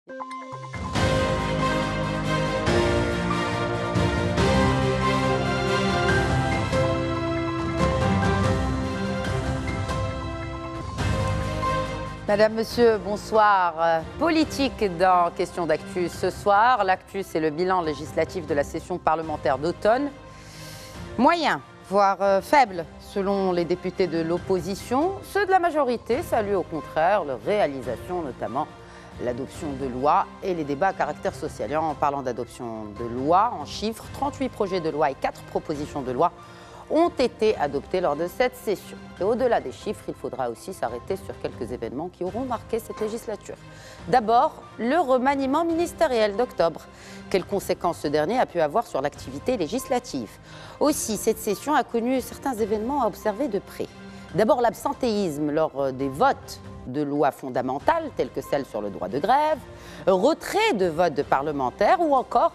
Madame, Monsieur, bonsoir. Politique dans Question d'actu ce soir. L'actu, c'est le bilan législatif de la session parlementaire d'automne. Moyen, voire faible, selon les députés de l'opposition. Ceux de la majorité saluent au contraire leur réalisation, notamment l'adoption de lois et les débats à caractère social. Et en parlant d'adoption de lois, en chiffres, 38 projets de loi et 4 propositions de loi ont été adoptés lors de cette session. Et au-delà des chiffres, il faudra aussi s'arrêter sur quelques événements qui auront marqué cette législature. D'abord, le remaniement ministériel d'octobre. Quelles conséquences ce dernier a pu avoir sur l'activité législative? Aussi, cette session a connu certains événements à observer de près. D'abord, l'absentéisme lors des votes de lois fondamentales, telles que celles sur le droit de grève, retrait de votes de parlementaires ou encore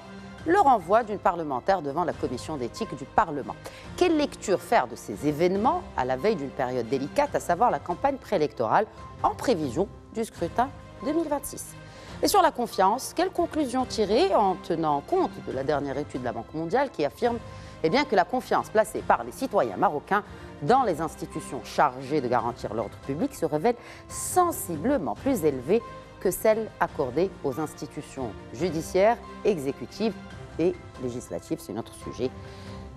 le renvoi d'une parlementaire devant la commission d'éthique du Parlement. Quelle lecture faire de ces événements à la veille d'une période délicate, à savoir la campagne préélectorale en prévision du scrutin 2026? Et sur la confiance, quelles conclusions tirer en tenant compte de la dernière étude de la Banque mondiale qui affirme que la confiance placée par les citoyens marocains dans les institutions chargées de garantir l'ordre public se révèle sensiblement plus élevée que celle accordée aux institutions judiciaires, exécutives et législatives. C'est notre sujet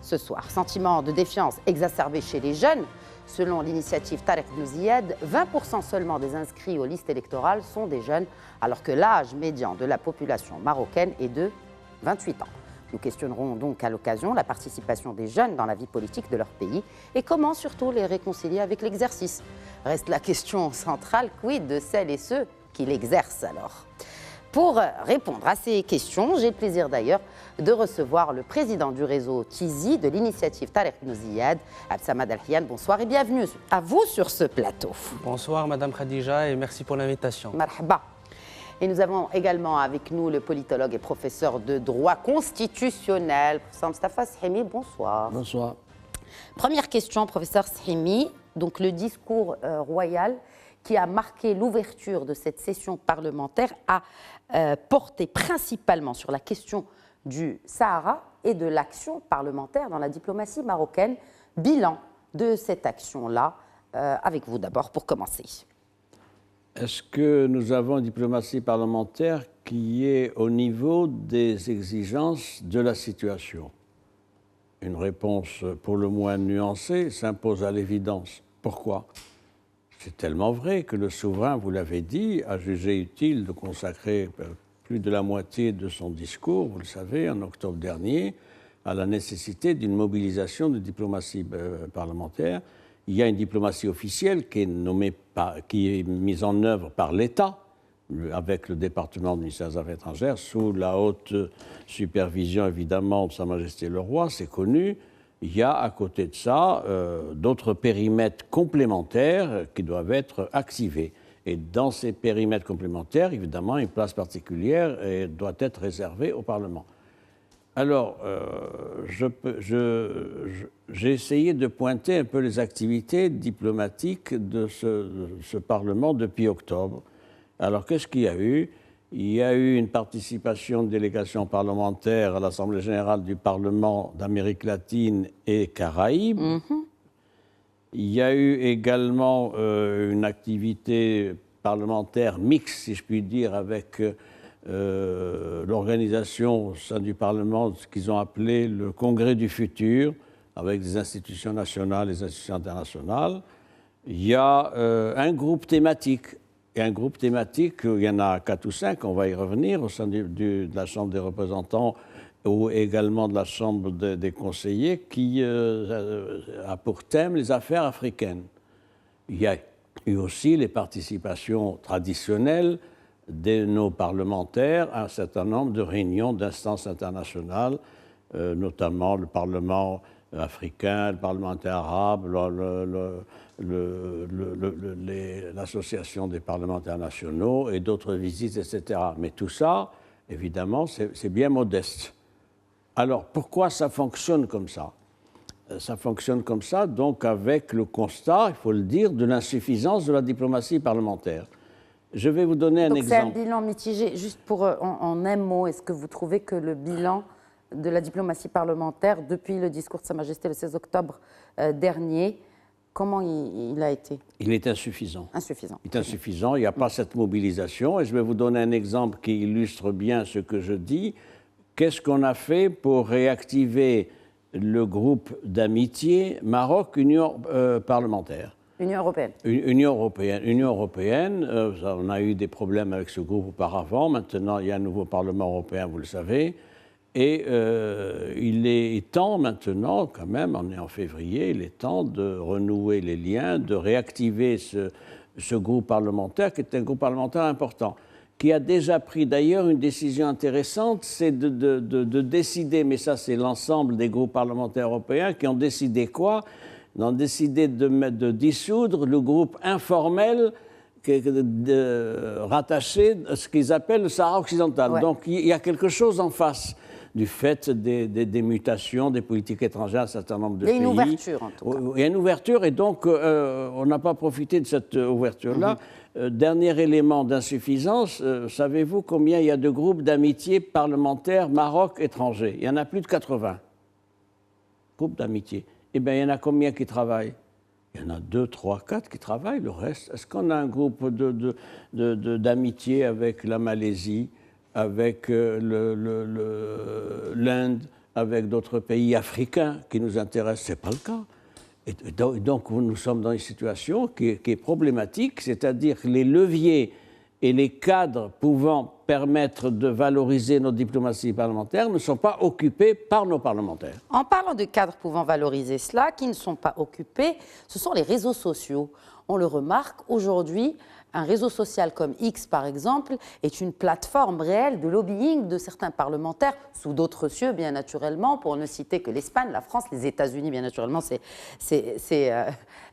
ce soir. Sentiment de défiance exacerbé chez les jeunes. Selon l'initiative Tarek Ibn Ziyad, 20% seulement des inscrits aux listes électorales sont des jeunes, alors que l'âge médian de la population marocaine est de 28 ans. Nous questionnerons donc à l'occasion la participation des jeunes dans la vie politique de leur pays et comment surtout les réconcilier avec l'exercice. Reste la question centrale, quid de celles et ceux qui l'exercent alors? Pour répondre à ces questions, j'ai le plaisir d'ailleurs de recevoir le président du réseau Tizi de l'initiative Tarek Ibn Ziyad, Absamad Al-Hiyan. Bonsoir et bienvenue à vous sur ce plateau. Bonsoir Madame Khadija et merci pour l'invitation. Marhaba. Et nous avons également avec nous le politologue et professeur de droit constitutionnel, professeur Mostafa Sahimi. Bonsoir. Bonsoir. Première question, professeur Sahimi. Donc le discours royal qui a marqué l'ouverture de cette session parlementaire a porté principalement sur la question du Sahara et de l'action parlementaire dans la diplomatie marocaine. Bilan de cette action-là, avec vous d'abord pour commencer. Est-ce que nous avons une diplomatie parlementaire qui est au niveau des exigences de la situation? Une réponse pour le moins nuancée s'impose à l'évidence. Pourquoi? C'est tellement vrai que le souverain, vous l'avez dit, a jugé utile de consacrer plus de la moitié de son discours, vous le savez, en octobre dernier, à la nécessité d'une mobilisation de diplomatie parlementaire. Il y a une diplomatie officielle qui est mise en œuvre par l'État, avec le département du ministère des Affaires étrangères, sous la haute supervision, évidemment, de Sa Majesté le Roi, c'est connu. Il y a à côté de ça d'autres périmètres complémentaires qui doivent être activés. Et dans ces périmètres complémentaires, évidemment, une place particulière doit être réservée au Parlement. Alors, j'ai essayé de pointer un peu les activités diplomatiques de ce Parlement depuis octobre. Alors, qu'est-ce qu'il y a eu? Il y a eu une participation de délégations parlementaires à l'Assemblée générale du Parlement d'Amérique latine et Caraïbes. Il y a eu également une activité parlementaire mixte, si je puis dire, avec l'organisation au sein du Parlement, ce qu'ils ont appelé le Congrès du futur, avec des institutions nationales et des institutions internationales. Il y a un groupe thématique. Et un groupe thématique, il y en a 4 ou 5, on va y revenir, au sein de la Chambre des représentants ou également de la Chambre des conseillers, qui a pour thème les affaires africaines. Il y a eu aussi les participations traditionnelles de nos parlementaires à un certain nombre de réunions d'instances internationales, notamment le Parlement africain, le Parlement arabe, l'Association des parlementaires nationaux et d'autres visites, etc. Mais tout ça, évidemment, c'est bien modeste. Alors, pourquoi ça fonctionne comme ça? Ça fonctionne comme ça, donc avec le constat, il faut le dire, de l'insuffisance de la diplomatie parlementaire. Je vais vous donner un Donc exemple. c'est un bilan mitigé. Juste pour, en un mot, est-ce que vous trouvez que le bilan de la diplomatie parlementaire, depuis le discours de Sa Majesté le 16 octobre dernier, comment il a été? Il est insuffisant. Insuffisant. Il est insuffisant, il n'y a pas cette mobilisation. Et je vais vous donner un exemple qui illustre bien ce que je dis. Qu'est-ce qu'on a fait pour réactiver le groupe d'amitié Maroc-Union parlementaire? Union européenne. Union européenne, on a eu des problèmes avec ce groupe auparavant. Maintenant, il y a un nouveau Parlement européen, vous le savez. Et il est temps maintenant, quand même, on est en février, il est temps de renouer les liens, de réactiver ce groupe parlementaire, qui est un groupe parlementaire important, qui a déjà pris d'ailleurs une décision intéressante, c'est de décider, mais ça c'est l'ensemble des groupes parlementaires européens, qui ont décidé quoi? Ils ont décidé de dissoudre le groupe informel rattaché à ce qu'ils appellent le Sahara occidental. Ouais. Donc il y a quelque chose en face du fait des mutations, des politiques étrangères, un certain nombre de pays. Il y a une ouverture, en tout cas. Il y a une ouverture, et donc on n'a pas profité de cette ouverture-là. Dernier élément d'insuffisance, savez-vous combien il y a de groupes d'amitié parlementaires Maroc-étrangers? Il y en a plus de 80 groupes d'amitié. Eh bien, il y en a combien qui travaillent? Il y en a 2, 3, 4 qui travaillent, le reste. Est-ce qu'on a un groupe d'amitié avec la Malaisie, avec l'Inde, avec d'autres pays africains qui nous intéressent? Ce n'est pas le cas. Et donc, nous sommes dans une situation qui est problématique, c'est-à-dire que les leviers et les cadres pouvant permettre de valoriser nos diplomaties parlementaires ne sont pas occupés par nos parlementaires. En parlant de cadres pouvant valoriser cela, qui ne sont pas occupés, ce sont les réseaux sociaux. On le remarque aujourd'hui, un réseau social comme X, par exemple, est une plateforme réelle de lobbying de certains parlementaires, sous d'autres cieux, bien naturellement, pour ne citer que l'Espagne, la France, les États-Unis, bien naturellement, c'est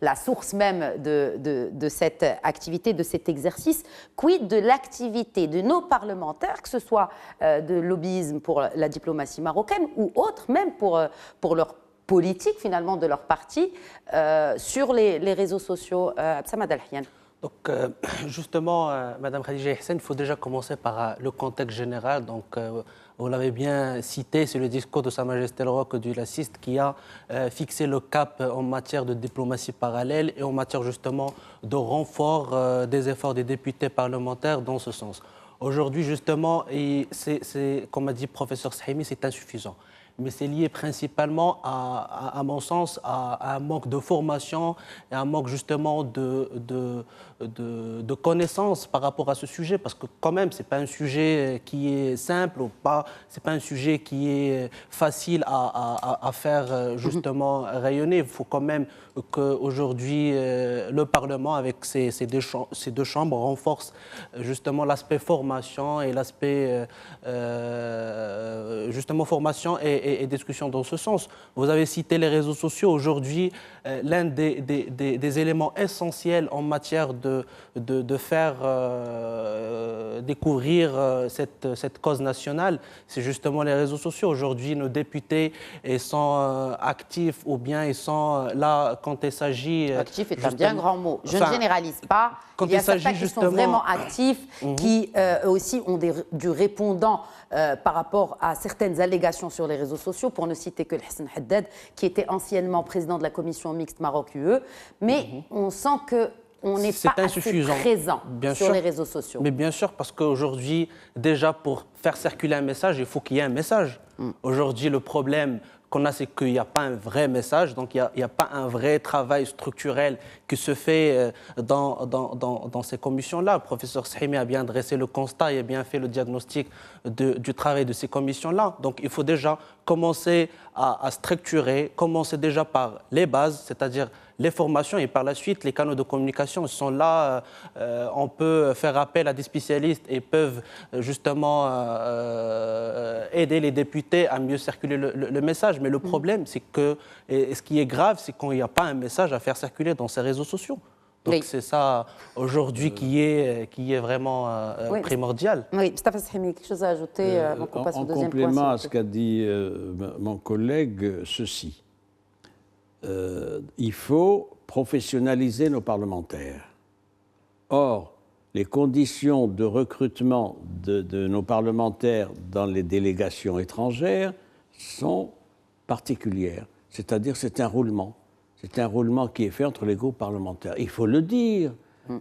la source même de cette activité, de cet exercice. Quid de l'activité de nos parlementaires, que ce soit de lobbyisme pour la diplomatie marocaine ou autre, même pour leur politique, finalement, de leur parti, sur les réseaux sociaux. Absamad Al-Hian. Donc, justement, Madame Khadija Hissène, il faut déjà commencer par le contexte général. Donc, vous l'avez bien cité, c'est le discours de Sa Majesté le Roi du Lassiste qui a fixé le cap en matière de diplomatie parallèle et en matière justement de renfort des efforts des députés parlementaires dans ce sens. Aujourd'hui, justement, comme a dit le professeur Sahimi, c'est insuffisant. Mais c'est lié principalement, à mon sens, à un manque de formation et un manque justement de connaissances par rapport à ce sujet, parce que quand même, ce n'est pas un sujet qui est simple, ou pas, ce n'est pas un sujet qui est facile à faire justement rayonner. Il faut quand même qu'aujourd'hui, le Parlement, avec ces deux chambres, renforce justement l'aspect formation et l'aspect justement formation et discussion dans ce sens. Vous avez cité les réseaux sociaux. Aujourd'hui, l'un des éléments essentiels en matière de faire découvrir cette cause nationale, c'est justement les réseaux sociaux. Aujourd'hui, nos députés ils sont actifs ou bien ils sont là quand il s'agit... Actif est un bien grand mot. Je ne généralise pas. Quand il y a certains qui sont vraiment actifs, qui aussi ont du répondant par rapport à certaines allégations sur les réseaux sociaux, pour ne citer que Hassan Haddad, qui était anciennement président de la commission mixte Maroc-UE. Mais on sent qu'on n'est pas assez présent sur les réseaux sociaux. Mais bien sûr, parce qu'aujourd'hui, déjà pour faire circuler un message, il faut qu'il y ait un message. Aujourd'hui, le problème qu'on a, c'est qu'il n'y a pas un vrai message, donc il n'y a pas un vrai travail structurel qui se fait dans ces commissions-là. Le professeur Sahimi a bien dressé le constat et a bien fait le diagnostic du travail de ces commissions-là. Donc il faut déjà commencer à structurer, commencer déjà par les bases, c'est-à-dire les formations, et par la suite, les canaux de communication sont là. On peut faire appel à des spécialistes et peuvent justement aider les députés à mieux circuler le message. Mais le problème, c'est que, et ce qui est grave, c'est qu'il n'y a pas un message à faire circuler dans ces réseaux sociaux. Donc c'est ça aujourd'hui qui est vraiment primordial. Oui, Mustafa Sahimi, quelque chose à ajouter avant qu'on passe au deuxième point. En complément à ce qu'a dit mon collègue, ceci. Il faut professionnaliser nos parlementaires. Or, les conditions de recrutement de nos parlementaires dans les délégations étrangères sont particulières. C'est-à-dire c'est un roulement. C'est un roulement qui est fait entre les groupes parlementaires. Il faut le dire.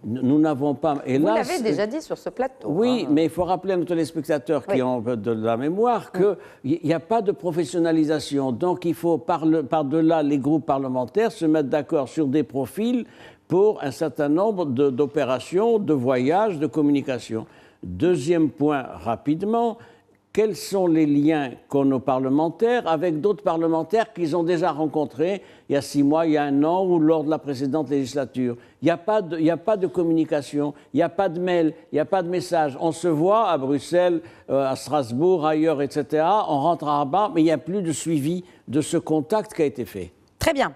Nous n'avons pas... Hélas, vous l'avez déjà dit sur ce plateau. Oui, mais il faut rappeler à nos téléspectateurs qui ont de la mémoire qu'il n'y a pas de professionnalisation. Donc il faut, par-delà les groupes parlementaires, se mettre d'accord sur des profils pour un certain nombre d'opérations, de voyages, de communication. Deuxième point, rapidement, quels sont les liens qu'ont nos parlementaires avec d'autres parlementaires qu'ils ont déjà rencontrés il y a 6 mois, il y a 1 an ou lors de la précédente législature. Il n'y a pas de communication, il n'y a pas de mail, il n'y a pas de message. On se voit à Bruxelles, à Strasbourg, ailleurs, etc. On rentre à Rabat, mais il n'y a plus de suivi de ce contact qui a été fait. Très bien.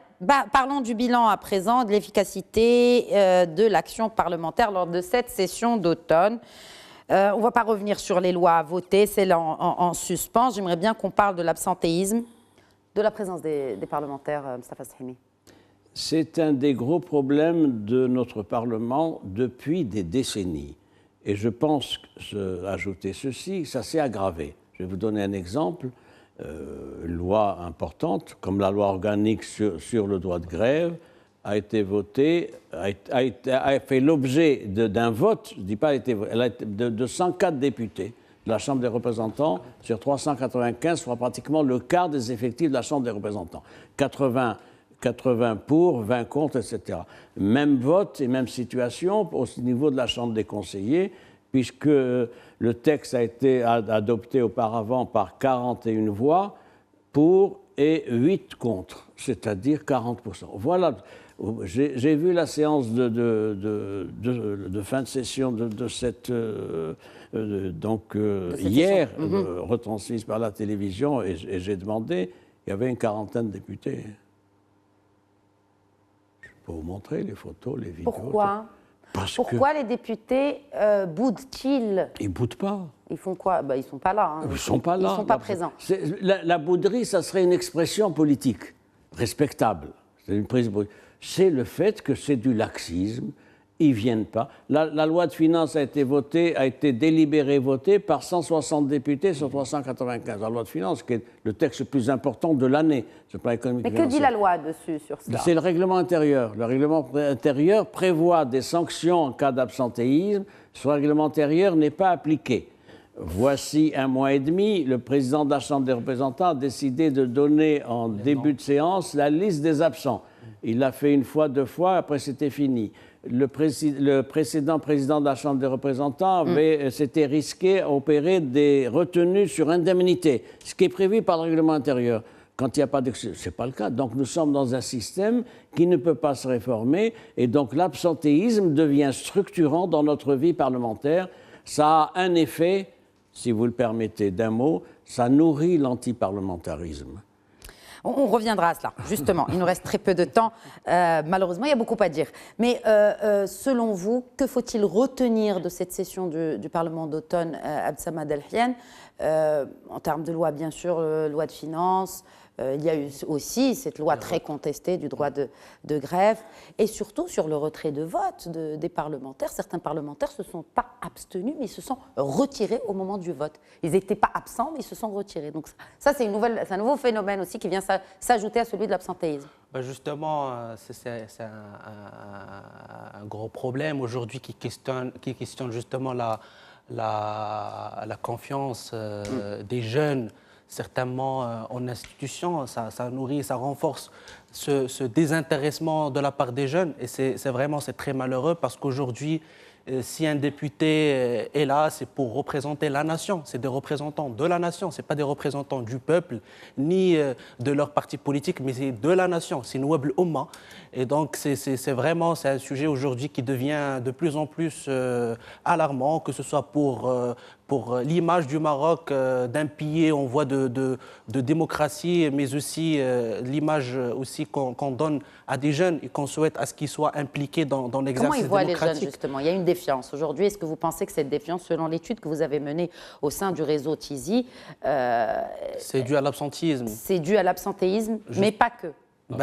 Parlons du bilan à présent, de l'efficacité de l'action parlementaire lors de cette session d'automne. On ne va pas revenir sur les lois à voter, c'est là en suspens. J'aimerais bien qu'on parle de l'absentéisme, de la présence des parlementaires, Mostafa Sahimi. C'est un des gros problèmes de notre Parlement depuis des décennies. Et je pense, ajouter ceci, ça s'est aggravé. Je vais vous donner un exemple. Loi importante, comme la loi organique sur le droit de grève, a été votée, a fait l'objet d'un vote, je ne dis pas elle a été de 104 députés de la Chambre des représentants sur 395, soit pratiquement le quart des effectifs de la Chambre des représentants. 80 pour, 20 contre, etc. Même vote et même situation au niveau de la Chambre des conseillers, puisque le texte a été adopté auparavant par 41 voix pour et 8 contre, c'est-à-dire 40%. Voilà. J'ai vu la séance de fin de session de cette hier, retransmise par la télévision, et j'ai demandé, il y avait une 40aine de députés. Je peux vous montrer les photos, les vidéos. Pourquoi ? Pourquoi les députés boudent-ils ? Ils ne boudent pas. Ils font quoi ? Ils ne sont pas là. Hein. Ils ne sont pas là. Ils ne sont pas présents. La bouderie, ça serait une expression politique respectable. C'est une prise de... C'est le fait que c'est du laxisme. Ils ne viennent pas. La loi de finances a été délibérée, votée par 160 députés sur 395. La loi de finances, qui est le texte le plus important de l'année. Mais que dit la loi dessus, sur cela ? C'est le règlement intérieur. Le règlement intérieur prévoit des sanctions en cas d'absentéisme. Ce règlement intérieur n'est pas appliqué. Voici 1 mois et demi, le président de la Chambre des représentants a décidé de donner en début de séance la liste des absents. Il l'a fait 1 fois, 2 fois, après c'était fini. Le précédent président de la Chambre des représentants s'était risqué à opérer des retenues sur indemnité, ce qui est prévu par le règlement intérieur. Quand il n'y a pas d'excès, ce n'est pas le cas. Donc nous sommes dans un système qui ne peut pas se réformer, et donc l'absentéisme devient structurant dans notre vie parlementaire. Ça a un effet, si vous le permettez d'un mot, ça nourrit l'antiparlementarisme. On reviendra à cela, justement. Il nous reste très peu de temps. Malheureusement, il y a beaucoup à dire. Mais selon vous, que faut-il retenir de cette session du Parlement d'automne, Abdessamad El-Hiane, en termes de loi, bien sûr, loi de finances, il y a eu aussi cette loi très contestée du droit de grève, et surtout sur le retrait de vote des parlementaires. Certains parlementaires ne se sont pas abstenus, mais ils se sont retirés au moment du vote. Ils n'étaient pas absents, mais ils se sont retirés. Donc ça, c'est un nouveau phénomène aussi qui vient s'ajouter à celui de l'absentéisme. Justement, c'est un gros problème aujourd'hui qui questionne justement la confiance des jeunes, certainement en institutions. Ça nourrit, ça renforce ce désintéressement de la part des jeunes, et c'est très malheureux, parce qu'aujourd'hui, si un député est là, c'est pour représenter la nation. C'est des représentants de la nation. Ce n'est pas des représentants du peuple, ni de leur parti politique, mais c'est de la nation. C'est Nouab el-Oumma. Et donc, c'est un sujet aujourd'hui qui devient de plus en plus alarmant, que ce soit pour l'image du Maroc d'un pays en voie de démocratie, mais aussi l'image aussi qu'on donne à des jeunes et qu'on souhaite à ce qu'ils soient impliqués dans l'exercice démocratique. Comment ils voient les jeunes, justement ? Il y a une défiance. Aujourd'hui, est-ce que vous pensez que cette défiance, selon l'étude que vous avez menée au sein du réseau TISI... c'est dû à l'absentéisme. C'est dû à l'absentéisme, mais pas que.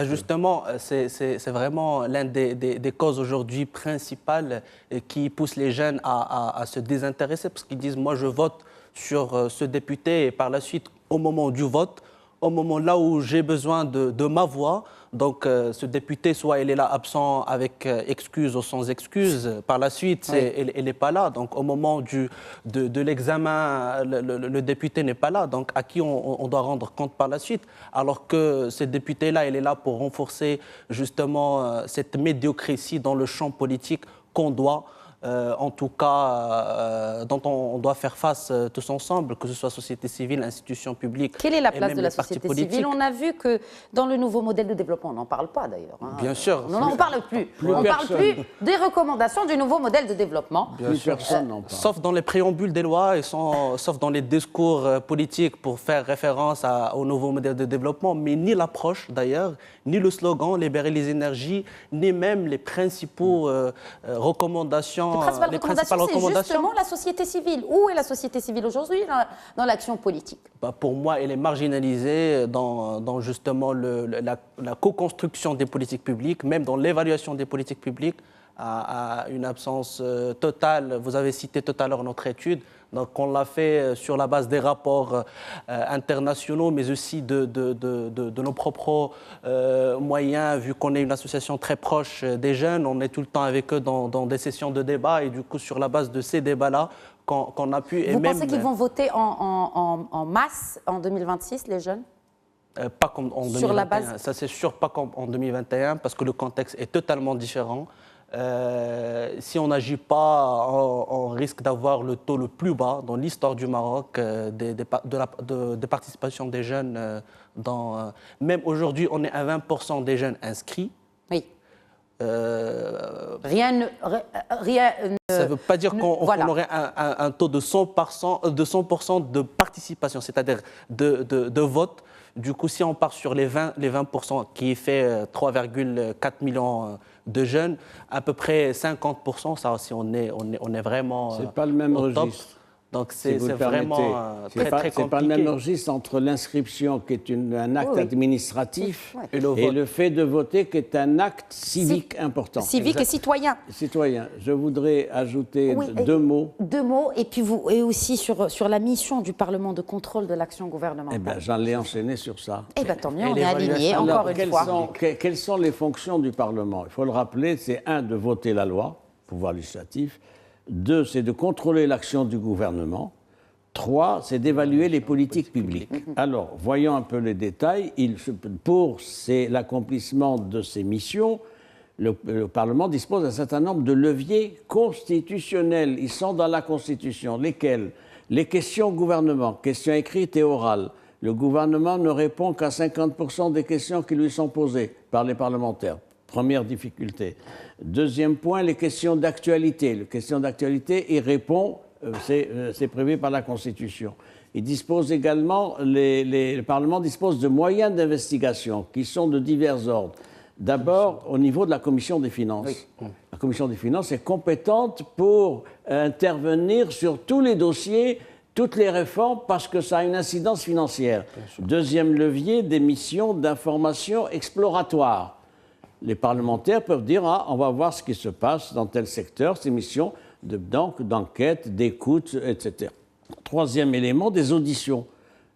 Justement, c'est vraiment l'une des causes aujourd'hui principales qui poussent les jeunes à se désintéresser, parce qu'ils disent, moi je vote sur ce député et par la suite, au moment du vote, au moment là où j'ai besoin de ma voix, donc ce député, soit il est là absent avec excuse ou sans excuse, par la suite, il n'est pas là. Donc au moment de l'examen, le député n'est pas là. Donc à qui on doit rendre compte par la suite? Alors que ce député-là, il est là pour renforcer justement cette médiocratie dans le champ politique qu'on doit en tout cas, dont on doit faire face tous ensemble, que ce soit société civile, institutions publiques. Quelle est la place de la société civile? On a vu que dans le nouveau modèle de développement, on n'en parle pas d'ailleurs. Hein. Bien sûr. On n'en parle plus. On ne parle plus des recommandations du nouveau modèle de développement. Plus personne n'en parle. Sauf dans les préambules des lois et sauf dans les discours politiques pour faire référence au nouveau modèle de développement, mais ni l'approche d'ailleurs, ni le slogan, libérer les énergies, ni même les principaux recommandations. Les principales recommandations, c'est justement la société civile. Où est la société civile aujourd'hui dans l'action politique? Pour moi, elle est marginalisée dans justement la co-construction des politiques publiques, même dans l'évaluation des politiques publiques, à une absence totale. Vous avez cité tout à l'heure notre étude. Donc, on l'a fait sur la base des rapports internationaux, mais aussi de nos propres moyens, vu qu'on est une association très proche des jeunes. On est tout le temps avec eux dans des sessions de débat, et du coup, sur la base de ces débats-là, qu'on a pu... Vous pensez qu'ils vont voter en masse en 2026, les jeunes? Pas comme en 2021. Sur la base... Ça, c'est sûr, pas comme en 2021, parce que le contexte est totalement différent. Si on n'agit pas, on risque d'avoir le taux le plus bas dans l'histoire du Maroc de participation des jeunes. Même aujourd'hui, on est à 20% des jeunes inscrits. Oui. Rien ne... Ça ne veut pas dire qu'on aurait un taux de 100% de participation, c'est-à-dire de vote. Du coup, si on part sur les 20% qui fait 3,4 millions de jeunes, à peu près 50%, ça aussi, on est vraiment c'est pas le même registre. Donc c'est vraiment très compliqué. C'est pas le même registre entre l'inscription, qui est un acte administratif, et le fait de voter, qui est un acte civique important. Civique et citoyen. Citoyen. Je voudrais ajouter deux mots. Deux mots, et puis et aussi sur la mission du Parlement de contrôle de l'action gouvernementale. Eh bien, j'en ai enchaîné sur ça. Eh bien, tant mieux, on est alignés, encore une fois. Quelles sont les fonctions du Parlement? Il faut le rappeler, c'est de voter la loi, pouvoir législatif. 2, c'est de contrôler l'action du gouvernement. 3, c'est d'évaluer les politiques publiques. Alors, voyons un peu les détails. Pour l'accomplissement de ces missions, le Parlement dispose d'un certain nombre de leviers constitutionnels. Ils sont dans la Constitution. Lesquels? Les questions au gouvernement, questions écrites et orales. Le gouvernement ne répond qu'à 50% des questions qui lui sont posées par les parlementaires. Première difficulté. Deuxième point, les questions d'actualité. Les questions d'actualité, il répond, c'est prévu par la Constitution. Il dispose également, le Parlement dispose de moyens d'investigation qui sont de divers ordres. D'abord, au niveau de la Commission des finances. Oui. La Commission des finances est compétente pour intervenir sur tous les dossiers, toutes les réformes, parce que ça a une incidence financière. Deuxième levier, des missions d'information exploratoire. Les parlementaires peuvent dire on va voir ce qui se passe dans tel secteur, ces missions d'enquête, d'écoute, etc. Troisième élément, des auditions.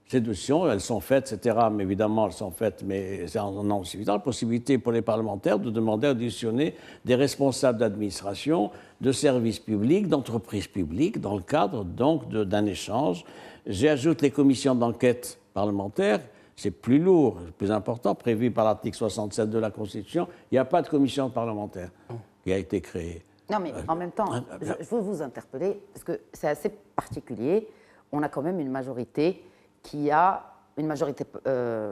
Ces auditions, elles sont faites, etc. Mais évidemment, elles sont faites, mais c'est en nombre suffisant. La possibilité pour les parlementaires de demander à auditionner des responsables d'administration, de services publics, d'entreprises publiques, dans le cadre donc d'un échange. J'ajoute les commissions d'enquête parlementaires. C'est plus lourd, plus important, prévu par l'article 67 de la Constitution. Il n'y a pas de commission parlementaire qui a été créée. Non, mais en même temps, je veux vous interpeller, parce que c'est assez particulier. On a quand même une majorité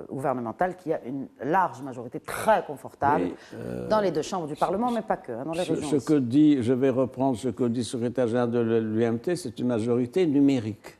gouvernementale qui a une large majorité très confortable dans les deux chambres du Parlement, mais pas que, dans les régions aussi. Je vais reprendre ce que dit le secrétaire général de l'UMT, c'est une majorité numérique.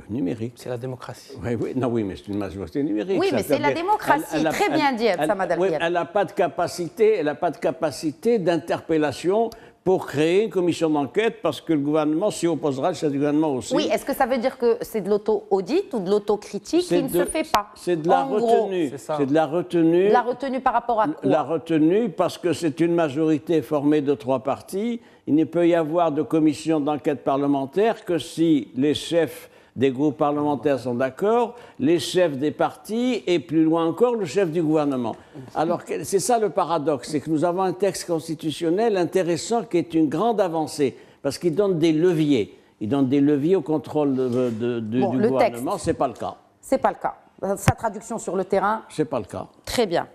Numérique. C'est la démocratie. Oui, mais c'est une majorité numérique. Oui, mais c'est la démocratie. Très bien dit, Samad Al-Khaïat. Elle n'a pas de capacité d'interpellation pour créer une commission d'enquête parce que le gouvernement s'y opposera, le chef du gouvernement aussi. Oui, est-ce que ça veut dire que c'est de l'auto-audit ou de l'autocritique qui ne se fait pas? C'est de la retenue. C'est de la retenue. De la retenue par rapport à quoi? La retenue parce que c'est une majorité formée de 3 partis. Il ne peut y avoir de commission d'enquête parlementaire que si les chefs des groupes parlementaires sont d'accord, les chefs des partis et plus loin encore le chef du gouvernement. Alors c'est ça le paradoxe, c'est que nous avons un texte constitutionnel intéressant qui est une grande avancée parce qu'il donne des leviers. Il donne des leviers au contrôle du gouvernement. C'est pas le cas. C'est pas le cas. Sa traduction sur le terrain. C'est pas le cas. Très bien.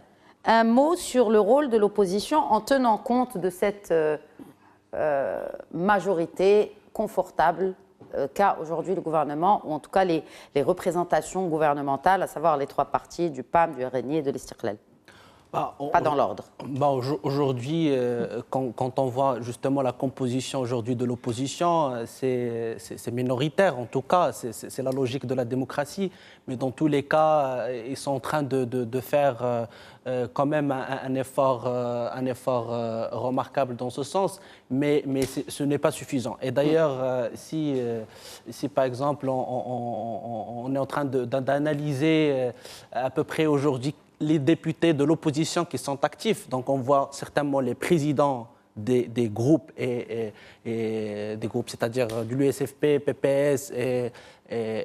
Un mot sur le rôle de l'opposition en tenant compte de cette majorité confortable qu'a aujourd'hui le gouvernement, ou en tout cas les représentations gouvernementales, à savoir les 3 partis du PAM, du RNI et de l'Istiqlal. Pas dans l'ordre. Aujourd'hui, quand on voit justement la composition aujourd'hui de l'opposition, c'est minoritaire en tout cas, c'est la logique de la démocratie, mais dans tous les cas, ils sont en train de faire quand même un effort remarquable dans ce sens, mais ce n'est pas suffisant. Et d'ailleurs, si par exemple on est en train d'analyser à peu près aujourd'hui les députés de l'opposition qui sont actifs. Donc on voit certainement les présidents des groupes, et des groupes, c'est-à-dire de l'USFP, PPS, et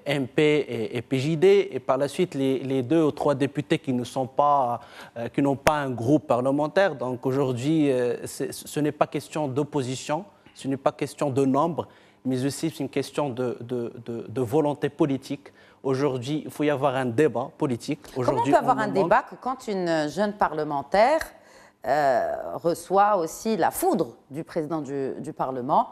MP et PJD, et par la suite les 2 ou 3 députés qui n'ont pas un groupe parlementaire. Donc aujourd'hui, ce n'est pas question d'opposition, ce n'est pas question de nombre, mais aussi c'est une question de volonté politique. Aujourd'hui, il faut y avoir un débat politique. Comment on peut avoir un débat que quand une jeune parlementaire reçoit aussi la foudre du président du Parlement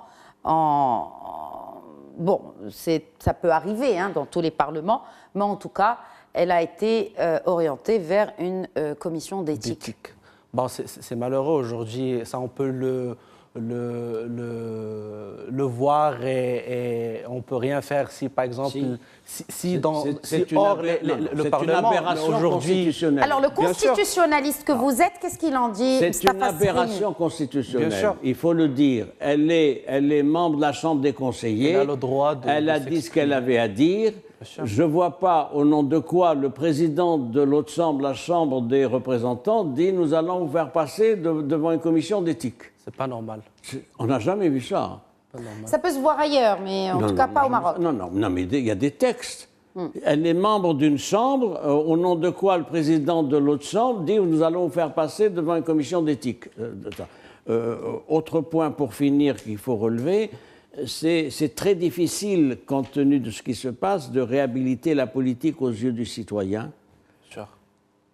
Bon, ça peut arriver dans tous les parlements, mais en tout cas, elle a été orientée vers une commission d'éthique. Bon, c'est malheureux aujourd'hui, ça on peut le voir et on ne peut rien faire si, par exemple, si hors le Parlement, aujourd'hui... Alors, le constitutionnaliste que vous êtes, qu'est-ce qu'il en dit? C'est une aberration constitutionnelle, il faut le dire. Elle est membre de la Chambre des conseillers. Elle a le droit Elle a dit ce qu'elle avait à dire. Je ne vois pas au nom de quoi le président de l'autre chambre, la Chambre des représentants, dit « nous allons vous faire passer devant une commission d'éthique ». C'est pas normal. On n'a jamais vu ça. Ça peut se voir ailleurs, mais en tout cas pas au Maroc. Non, mais il y a des textes. Elle est membre d'une chambre, au nom de quoi le président de l'autre chambre dit « nous allons vous faire passer devant une commission d'éthique ». Autre point pour finir qu'il faut relever, c'est très difficile, compte tenu de ce qui se passe, de réhabiliter la politique aux yeux du citoyen. Sure.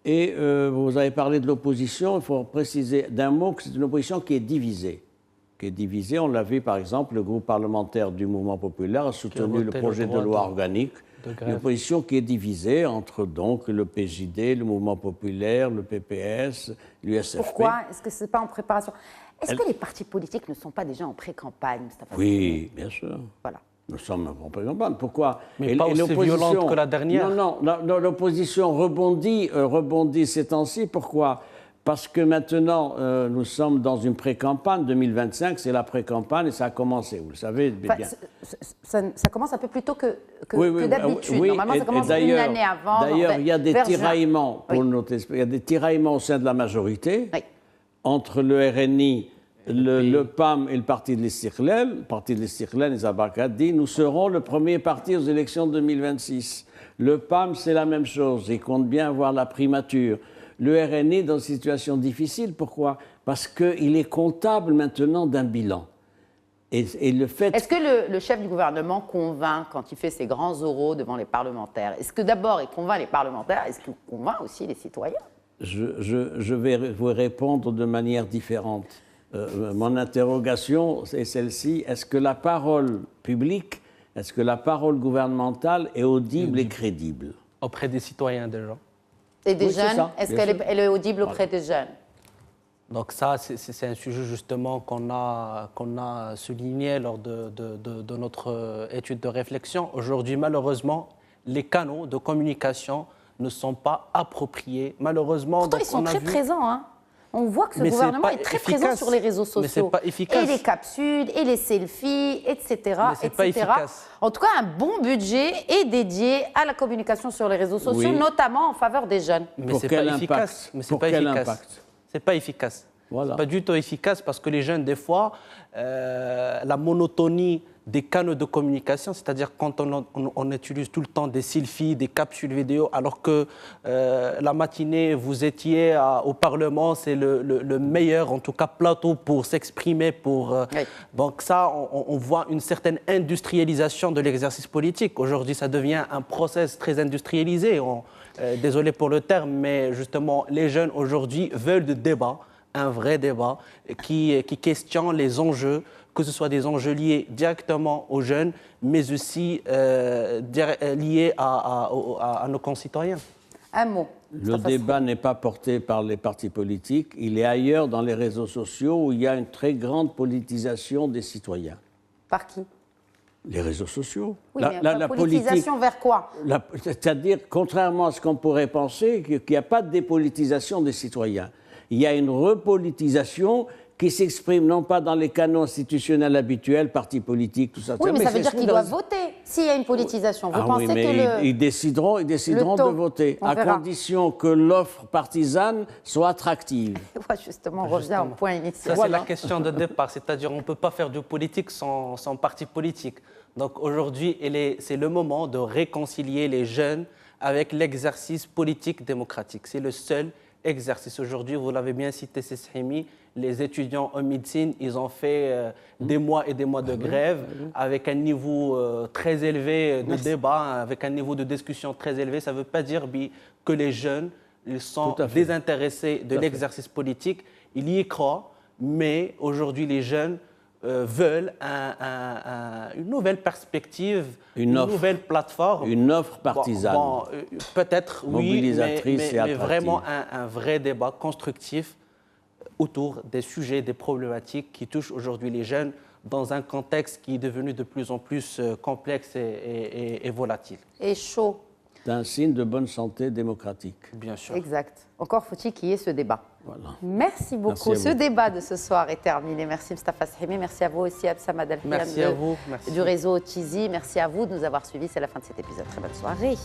Et vous avez parlé de l'opposition, il faut préciser d'un mot que c'est une opposition qui est divisée. On l'a vu par exemple, le groupe parlementaire du Mouvement populaire a soutenu le projet de loi organique. Une opposition qui est divisée entre donc le PJD, le Mouvement populaire, le PPS, l'USFP. Pourquoi? Est-ce que ce n'est pas en préparation? Est-ce que les partis politiques ne sont pas déjà en pré-campagne, Moustapha? Oui, bien sûr. Voilà. Nous sommes en pré-campagne. Pourquoi? Mais pas aussi violente que la dernière. Non, l'opposition rebondit ces temps-ci. Pourquoi? Parce que maintenant, nous sommes dans une pré-campagne. 2025, c'est la pré-campagne et ça a commencé, vous le savez bien. Ça commence un peu plus tôt que d'habitude. Oui, normalement, ça commence une année avant. D'ailleurs, il y a des tiraillements, il y a des tiraillements au sein de la majorité, entre le RNI, le PAM et le parti de l'Istiqlal. Le parti de l'Istiqlal, les Abakat dit, nous serons le premier parti aux élections de 2026. Le PAM, c'est la même chose, il compte bien avoir la primature. Le RNI est dans une situation difficile. Pourquoi? Parce qu'il est comptable maintenant d'un bilan. Et le fait... Est-ce que le chef du gouvernement convainc quand il fait ses grands oraux devant les parlementaires? Est-ce que d'abord il convainc les parlementaires? Est-ce qu'il convainc aussi les citoyens? Je vais vous répondre de manière différente. Mon interrogation est celle-ci. Est-ce que la parole publique, est-ce que la parole gouvernementale est audible et crédible? Auprès des citoyens déjà. Et des jeunes, est-ce qu'elle est audible auprès des jeunes? Donc ça, c'est un sujet justement qu'on a souligné lors de notre étude de réflexion. Aujourd'hui, malheureusement, les canaux de communication ne sont pas appropriés. Malheureusement, pourtant, ils sont très présents. On voit que ce Mais c'est gouvernement pas est très efficace. présent sur les réseaux sociaux. Mais c'est pas efficace. Et les capsules, et les selfies, etc. Mais c'est pas efficace. En tout cas, un bon budget est dédié à la communication sur les réseaux sociaux, Oui. notamment en faveur des jeunes. Mais Pour c'est quel pas efficace. impact Mais c'est Pour pas quel efficace. impact C'est pas efficace. Voilà. C'est pas du tout efficace parce que les jeunes, des fois, la monotonie des canaux de communication, c'est-à-dire quand on utilise tout le temps des selfies, des capsules vidéo, alors que la matinée, vous étiez au Parlement, c'est le meilleur, en tout cas, plateau pour s'exprimer. Oui. Donc ça, on voit une certaine industrialisation de l'exercice politique. Aujourd'hui, ça devient un process très industrialisé. Désolé pour le terme, mais justement, les jeunes aujourd'hui veulent du débat, un vrai débat qui questionne les enjeux, que ce soit des enjeux liés directement aux jeunes, mais aussi liés à nos concitoyens. Un mot. Le débat n'est pas porté par les partis politiques, il est ailleurs dans les réseaux sociaux où il y a une très grande politisation des citoyens. Par qui? Les réseaux sociaux. Oui, mais la politisation vers quoi? C'est-à-dire, contrairement à ce qu'on pourrait penser, qu'il n'y a pas de dépolitisation des citoyens. Il y a une repolitisation qui s'exprime non pas dans les canaux institutionnels habituels, partis politiques, tout ça. Oui, mais ça veut dire qu'ils doivent voter. voter s'il y a une politisation. Vous pensez oui, mais que ils décideront taux, de voter, on à verra. condition que l'offre partisane soit attractive. Justement, on revient au point Ça, initial. c'est la question de départ. C'est-à-dire qu'on ne peut pas faire de politique sans parti politique. Donc aujourd'hui, c'est le moment de réconcilier les jeunes avec l'exercice politique démocratique. C'est le seul exercice. Aujourd'hui, vous l'avez bien cité, Sessimi, les étudiants en médecine, ils ont fait des mois et des mois de grève avec un niveau très élevé de débat, avec un niveau de discussion très élevé. Ça ne veut pas dire que les jeunes ils sont désintéressés de l'exercice politique. Ils y croient, mais aujourd'hui, les jeunes veulent une nouvelle perspective, une nouvelle plateforme. Une offre partisane. Peut-être, oui, mobilisatrice et mais attractive. vraiment un vrai débat constructif autour des sujets, des problématiques qui touchent aujourd'hui les jeunes dans un contexte qui est devenu de plus en plus complexe et volatile. Et chaud. C'est un signe de bonne santé démocratique. Bien sûr. Exact. Encore faut-il qu'il y ait ce débat. Voilà. Merci beaucoup. Merci à Ce vous. débat de ce soir est terminé. Merci Mustafa Sahimi. Merci à vous aussi, Absam Adalfian Merci à vous. Merci. du réseau Tizi. Merci à vous de nous avoir suivis. C'est la fin de cet épisode. Très bonne soirée.